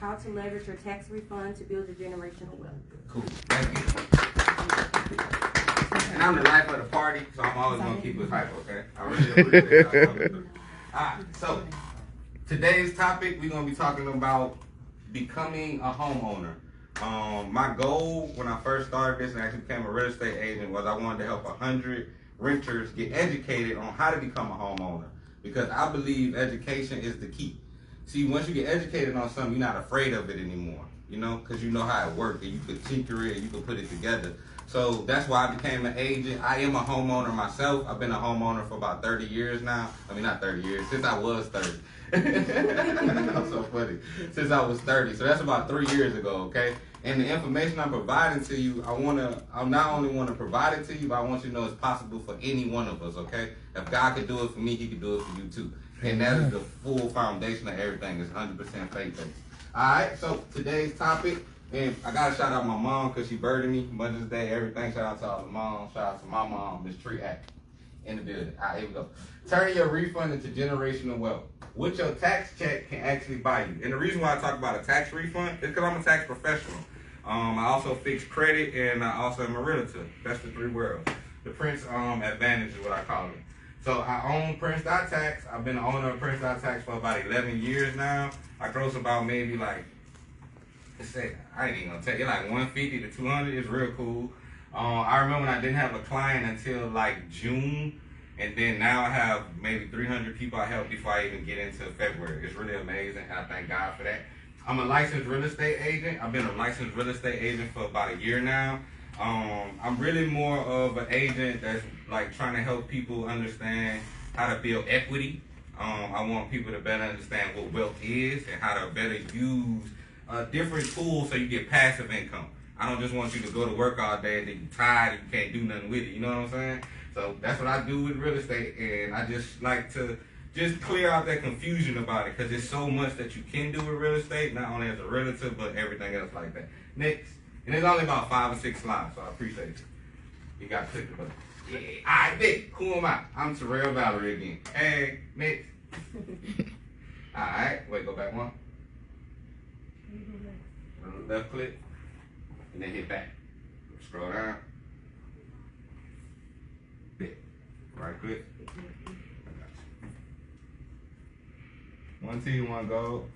how to leverage your tax refund to build your generational wealth. Cool. Thank you. And I'm the life of the party, so I'm always going to keep it hype, okay? I really appreciate that. Alright, so today's topic, we're going to be talking about becoming a homeowner. My goal when I first started this and actually became a real estate agent was I wanted to help 100 renters get educated on how to become a homeowner, because I believe education is the key. See, once you get educated on something, you're not afraid of it anymore, you know, because you know how it works and you could tinker it and you could put it together. So that's why I became an agent. I am a homeowner myself. I've been a homeowner for about 30 years now. I mean, not 30 years, since I was 30. I'm so funny. Since I was 30. So that's about 3 years ago, okay? And the information I'm providing to you, I not only want to provide it to you, but I want you to know it's possible for any one of us, okay? If God could do it for me, he could do it for you too. And that is the full foundation of everything. It's 100% faith-based. All right, so today's topic, and I got to shout out my mom because she birthed me Mother's Day, everything. Shout out to all the moms. Shout out to my mom, Miss Tree Act, in the building. All right, here we go. Turn your refund into generational wealth. What your tax check can actually buy you. And the reason why I talk about a tax refund is because I'm a tax professional. I also fix credit, and I also am a realtor. That's the three worlds. The Prince advantage is what I call it. So I own PRXNCE.TAX. I've been the owner of PRXNCE.TAX for about 11 years now. I gross about maybe like, I ain't even gonna tell you, like 150 to 200. It's real cool. I remember when I didn't have a client until like June, and then now I have maybe 300 people I help before I even get into February. It's really amazing, and I thank God for that. I'm a licensed real estate agent. I've been a licensed real estate agent for about a year now. I'm really more of an agent that's like trying to help people understand how to build equity. I want people to better understand what wealth is and how to better use different tools so you get passive income. I don't just want you to go to work all day and then you're tired and you can't do nothing with it. You know what I'm saying? So that's what I do with real estate, and I just like to just clear out that confusion about it, because there's so much that you can do with real estate, not only as a realtor, but everything else like that. Next. And it's only about 5 or 6 slides, so I appreciate you. You got to click the button. Yeah. All right, Nick, cool them out. I'm Terrell, Vallery again. Hey, Nick. All right, wait, go back one. Left click, and then hit back. Scroll down. Bit. Right click. One T, one gold.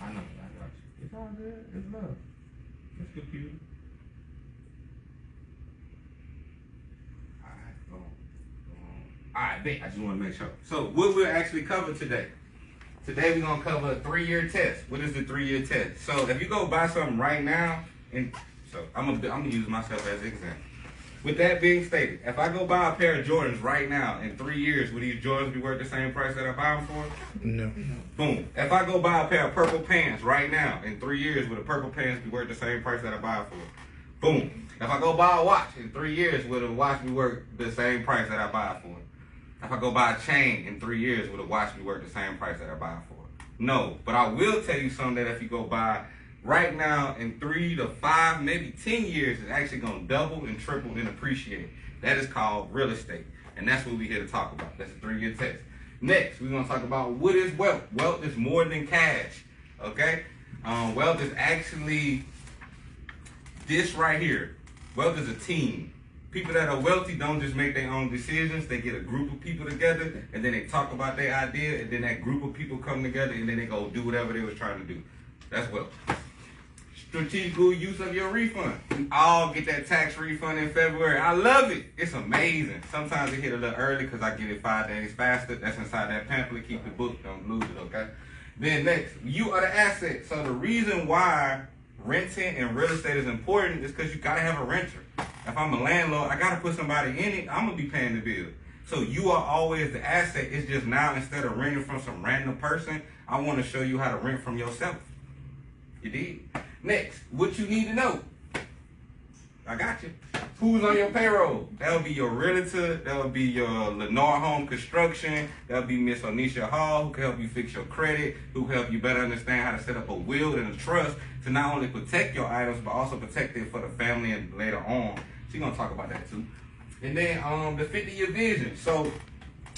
I know, I got you. It's all good. It's love. It's computer. Alright, go on. Alright, I just want to make sure. So, what we'll actually cover today. Today, we're going to cover a 3-year test. What is the 3-year test? So, if you go buy something right now, and so I'm gonna use myself as an example. With that being stated, if I go buy a pair of Jordans right now, in 3 years, will these Jordans be worth the same price that I buy them for? No. Boom. If I go buy a pair of purple pants right now, in 3 years, will the purple pants be worth the same price that I buy it for? Boom. If I go buy a watch, in 3 years, will the watch be worth the same price that I buy it for? If I go buy a chain, in 3 years, will the watch be worth the same price that I buy it for? No. But I will tell you something, that if you go buy right now, in 3 to 5, maybe 10 years, it's actually going to double and triple and appreciate. That is called real estate. And that's what we're here to talk about. That's a 3-year test. Next, we're going to talk about what is wealth. Wealth is more than cash. Okay? Wealth is actually this right here. Wealth is a team. People that are wealthy don't just make their own decisions. They get a group of people together, and then they talk about their idea, and then that group of people come together, and then they go do whatever they was trying to do. That's wealth. Strategical use of your refund. We all get that tax refund in February. I love it. It's amazing. Sometimes it hit a little early because I get it 5 days faster. That's inside that pamphlet. Keep the book. Don't lose it, okay? Then next, you are the asset. So the reason why renting and real estate is important is because you got to have a renter. If I'm a landlord, I got to put somebody in it. I'm going to be paying the bill. So you are always the asset. It's just now, instead of renting from some random person, I want to show you how to rent from yourself. You did? Next, what you need to know. I got you. Who's on your payroll? That'll be your realtor. That'll be your Lenore Home Construction. That'll be Miss Onisha Hall, who can help you fix your credit, who can help you better understand how to set up a will and a trust to not only protect your items, but also protect it for the family and later on. She's going to talk about that too. And then the 50-year vision. So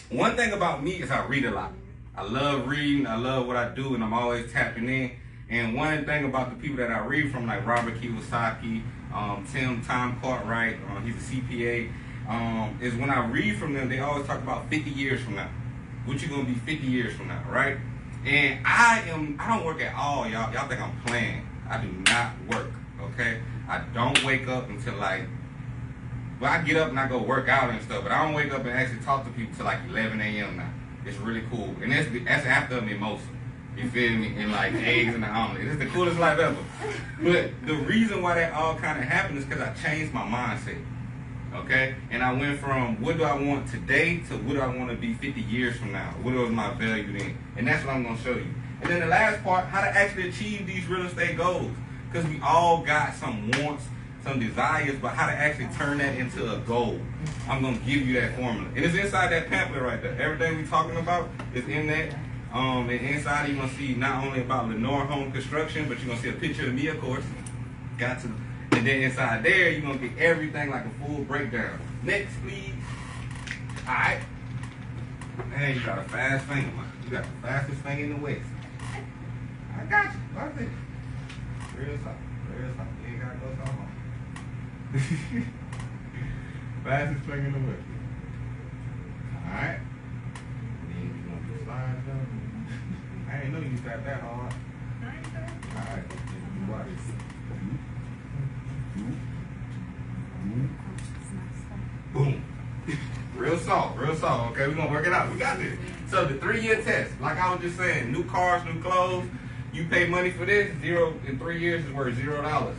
one thing about me is I read a lot. I love reading, I love what I do, and I'm always tapping in. And one thing about the people that I read from, like Robert Kiyosaki, Tom Cartwright, he's a CPA, is when I read from them, they always talk about 50 years from now. What you gonna be 50 years from now, right? And I don't work at all, y'all. Y'all think I'm playing. I do not work, okay? I don't wake up until like, well, I get up and I go work out and stuff, but I don't wake up and actually talk to people till like 11 a.m. now. It's really cool. And that's after a mimosa. You feel me? And like eggs and an omelet. It's the coolest life ever. But the reason why that all kind of happened is because I changed my mindset. Okay? And I went from what do I want today to what do I want to be 50 years from now? What was my value then? And that's what I'm going to show you. And then the last part, how to actually achieve these real estate goals. Because we all got some wants, some desires, but how to actually turn that into a goal. I'm going to give you that formula. And it's inside that pamphlet right there. Everything we're talking about is in that. And inside you're going to see not only about Lenore Home Construction, but you're going to see a picture of me, of course. Got to. And then inside there, you're going to get everything like a full breakdown. Next, please. All right. Man, you got a fast finger, man. You got the fastest finger in the West. I got you. Watch this. Real soft. Real soft. You ain't got to go so long. Fastest finger in the West. All right. Then you want to slide down. I didn't know you got that hard. All right. Watch this. Boom. Real soft, okay? We're gonna work it out. We got this. So the 3-year test, like I was just saying, new cars, new clothes, you pay money for this, 0 in 3 years is worth $0.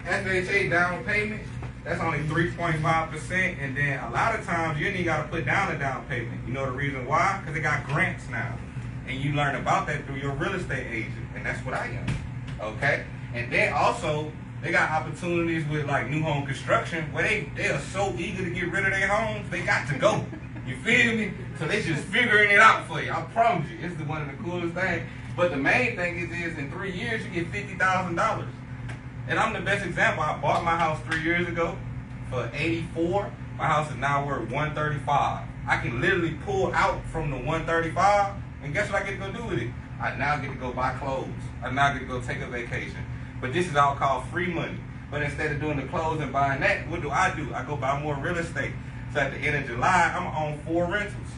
FHA down payment, that's only 3.5%, and then a lot of times you ain't even gotta put down a down payment. You know the reason why? Because they got grants now. And you learn about that through your real estate agent, and that's what I am. Okay? And then also they got opportunities with like new home construction where they are so eager to get rid of their homes, they got to go. You feel me? So they just figuring it out for you. I promise you, it's one of the coolest things. But the main thing is in 3 years you get $50,000. And I'm the best example. I bought my house 3 years ago for $84,000. My house is now worth $135,000. I can literally pull out from the $135,000, and guess what I get to go do with it? I now get to go buy clothes. I now get to go take a vacation. But this is all called free money. But instead of doing the clothes and buying that, what do? I go buy more real estate. So at the end of July, I'm gonna own 4 rentals.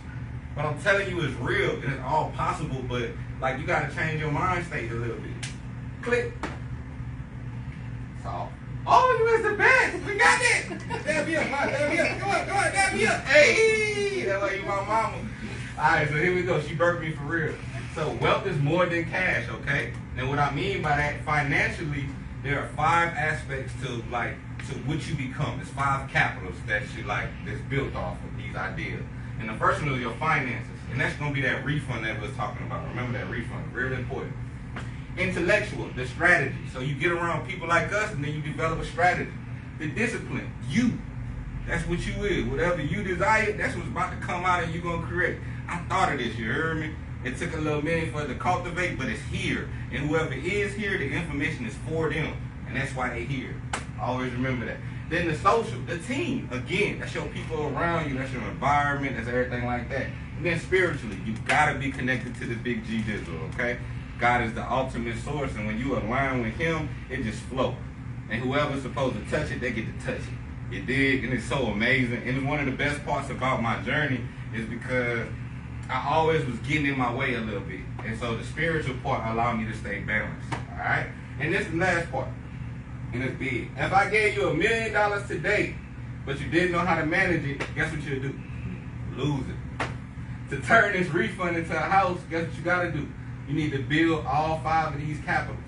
But I'm telling you, it's real. It is all possible, but like you gotta change your mind state a little bit. Click. So, oh, you is the best. We got it. Dab me up, dab me up. Come on, dab me up. Hey, that's why you my mama. All right, so here we go. She birthed me for real. So wealth is more than cash, okay? And what I mean by that, financially, there are 5 aspects to what you become. It's 5 capitals that's built off of these ideas. And the first one is your finances, and that's gonna be that refund that we was talking about. Remember that refund, really important. Intellectual, the strategy. So you get around people like us, and then you develop a strategy. The discipline, you. That's what you is. Whatever you desire, that's what's about to come out and you're gonna create. I thought of this, you heard me? It took a little minute for it to cultivate, but it's here. And whoever is here, the information is for them. And that's why they're here. Always remember that. Then the social, the team. Again, that's your people around you. That's your environment. That's everything like that. And then spiritually, you got to be connected to the big G dizzle, okay? God is the ultimate source. And when you align with him, it just flows. And whoever's supposed to touch it, they get to touch it. You dig? And it's so amazing. And it's one of the best parts about my journey is because I always was getting in my way a little bit. And so the spiritual part allowed me to stay balanced. All right? And this is the last part. And it's big. If I gave you $1 million today, but you didn't know how to manage it, guess what you'll do? Lose it. To turn this refund into a house, guess what you got to do? You need to build all 5 of these capitals.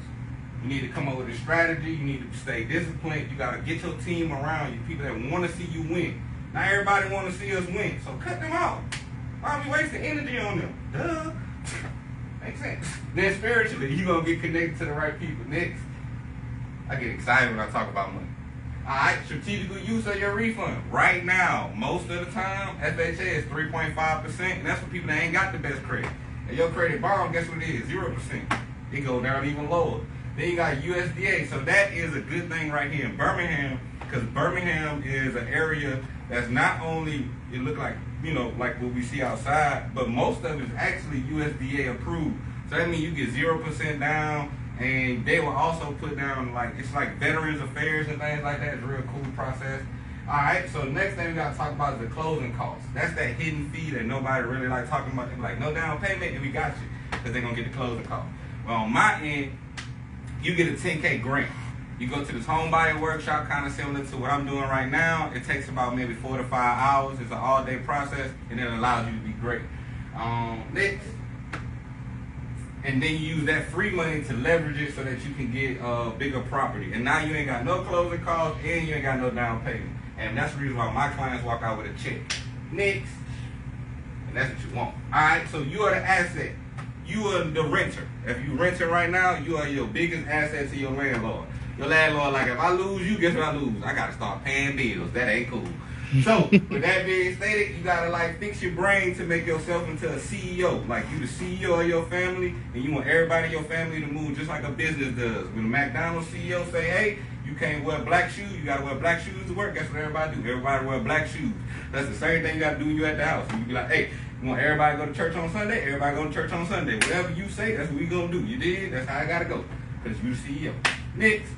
You need to come up with a strategy. You need to stay disciplined. You got to get your team around you, people that want to see you win. Not everybody want to see us win, so cut them out. Why are we wasting energy on them? Duh. Makes sense. Then spiritually, you're going to get connected to the right people. Next. I get excited when I talk about money. Alright, strategical use of your refund. Right now, most of the time, FHA is 3.5%, and that's for people that ain't got the best credit. And your credit borrow, guess what it is? 0%. It goes down even lower. Then you got USDA, so that is a good thing right here in Birmingham, because Birmingham is an area that's not only, it look like you know, like what we see outside, but most of it is actually USDA approved. So that means you get 0% down, and they will also put down, like, it's like Veterans Affairs and things like that. It's a real cool process. All right, so next thing we got to talk about is the closing costs. That's that hidden fee that nobody really like talking about. They're like, no down payment, and we got you, because they're going to get the closing cost. Well, on my end, you get a 10K grant. You go to this home buyer workshop, kind of similar to what I'm doing right now. It takes about maybe 4 to 5 hours. It's an all-day process, and it allows you to be great. Next. And then you use that free money to leverage it so that you can get a bigger property. And now you ain't got no closing costs, and you ain't got no down payment. And that's the reason why my clients walk out with a check. Next. And that's what you want. All right, so you are the asset. You are the renter. If you renting right now, you are your biggest asset to your landlord. Your landlord, like, if I lose you, guess what I lose? I gotta start paying bills. That ain't cool. So, with that being stated, you gotta like fix your brain to make yourself into a CEO. Like, you the CEO of your family, and you want everybody in your family to move just like a business does. When a McDonald's CEO say, hey, you can't wear black shoes, you gotta wear black shoes to work, guess what everybody do? Everybody wear black shoes. That's the same thing you gotta do when you at the house. You be like, hey, you want everybody to go to church on Sunday? Everybody go to church on Sunday. Whatever you say, that's what we gonna do. You did? That's how I gotta go. Because you the CEO. Next.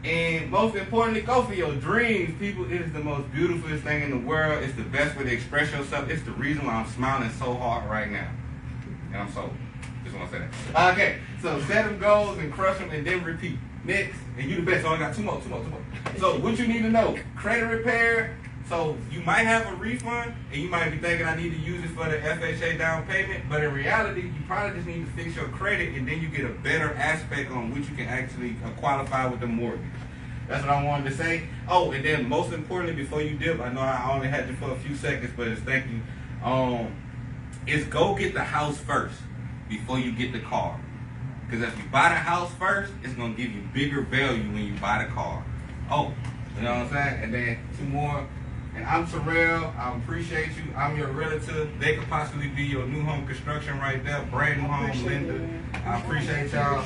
And most importantly, go for your dreams, people. It is the most beautiful thing in the world. It's the best way to express yourself. It's the reason why I'm smiling so hard right now. And I'm sold. Just want to say that. Okay, so set them goals and crush them and then repeat. Next, and you the best. So I got two more. So what you need to know, credit repair. So you might have a refund, and you might be thinking I need to use it for the FHA down payment, but in reality, you probably just need to fix your credit, and then you get a better aspect on which you can actually qualify with the mortgage. That's what I wanted to say. Oh, and then most importantly, before you dip, I know I only had you for a few seconds, but it's thank you. Is go get the house first before you get the car. Because if you buy the house first, it's going to give you bigger value when you buy the car. Oh, you know what I'm saying? And then two more. And I'm Terrell. I appreciate you. I'm your relative. They could possibly be your new home construction right there. Brand new home lender. I appreciate y'all.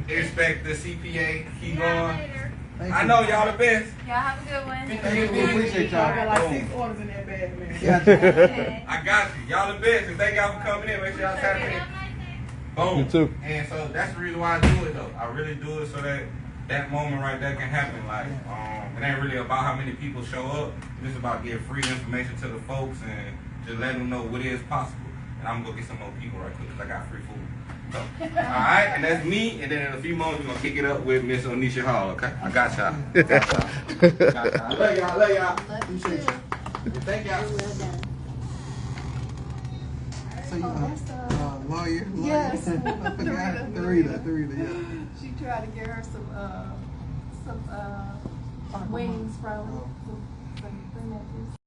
Expect the CPA. Keep going. I know y'all the best. Y'all have a good one. We appreciate y'all. I got like 6 orders in that bag, man. I got you. Y'all the best. And thank y'all for coming in. Make sure y'all tap in. Boom. You too. And so that's the reason why I do it though. I really do it so that that moment right there can happen. Like, it ain't really about how many people show up. It's about getting free information to the folks and just letting them know what is possible. And I'm gonna go get some more people right quick because I got free food. So, all right, and that's me. And then in a few moments, we're gonna kick it up with Miss Onisha Hall. Okay, I got y'all. I love y'all. Love y'all. Appreciate you. Thank y'all. Well done. So you lawyer? Yes. I forgot. Theresa, yeah. She tried to get her some wings from some